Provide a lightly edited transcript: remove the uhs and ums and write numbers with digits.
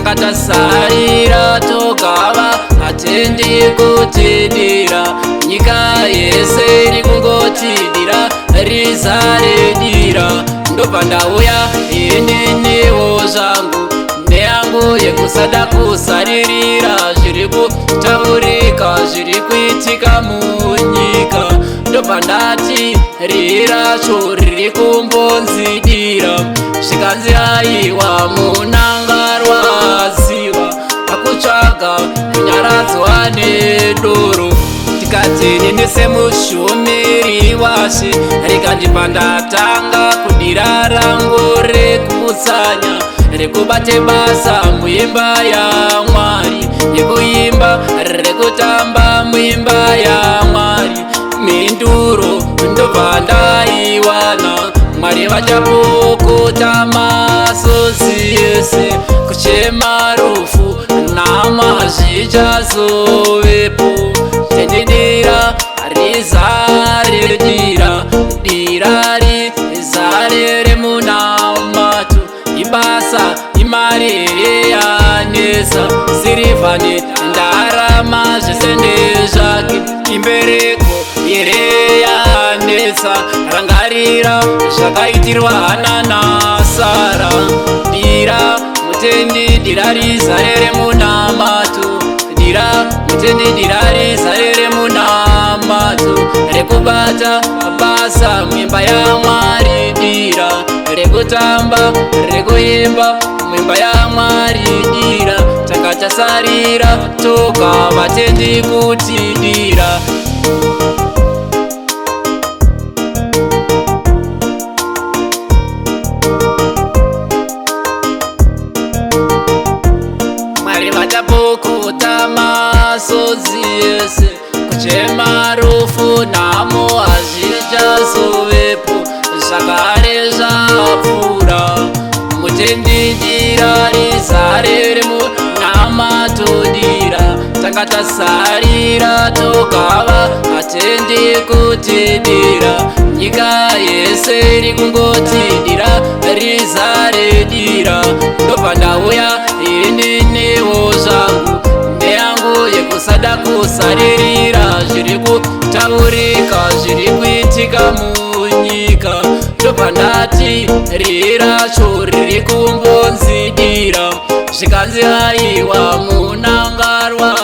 Tangatasarira togava hatendi kutidira. Nyika yese iri kungotidira rizaredira. Ndobva ndauya inenewo zvangu neyangu yekusada kusaririra zviri kutaurika zviri kuitika munyika. Ndobva ndati riracho riri kumbonzidira zvikanzi aiwa munangarwa ziva akutsvaga kunyaradzwa nedoro. Tikati nini semushumiri washe rikandipa ndatanga kudira rangu rekutsanya rekubate basa muimba yaMwari yekuimba rekutamba muimba yaMwari. Minduro ndobva ndaiwana Mwari vachapokota masodzi ese kuchema rufu nama zvichazovepo. Tendidira rizaredira dira rizare remunamato. Ibasa imari yanesa sirivhani ndarama zvesende zvake. Imbereko ire yanesa rangarira zvakaitirwa hana nasara. Dira mutendi dira rizare remunamato. Dira mutendi dira rizare remunamato. Rekubata basa muimba yaMwari. Dira rekutamba rekuimba muimba yaMwari. Dira tangatasarira toka vatendi kutidira. Mwari vachapokota masodzi ese kuchema rufu namo hazvichazovepo zvakare zvapfuura. Mutendi dira rizare remunamato. Dira tangatasarira togava hatendi kutidira. Nyika yese iri kungotidira rizaredira. Ndobva ndauya inenewo zvangu neyangu yekusada kusaririra zviri kutaurika zviri kuitika munyika. Ndobva ndati riracho riri kumbonzidira zvikanzi aiwa munangarwa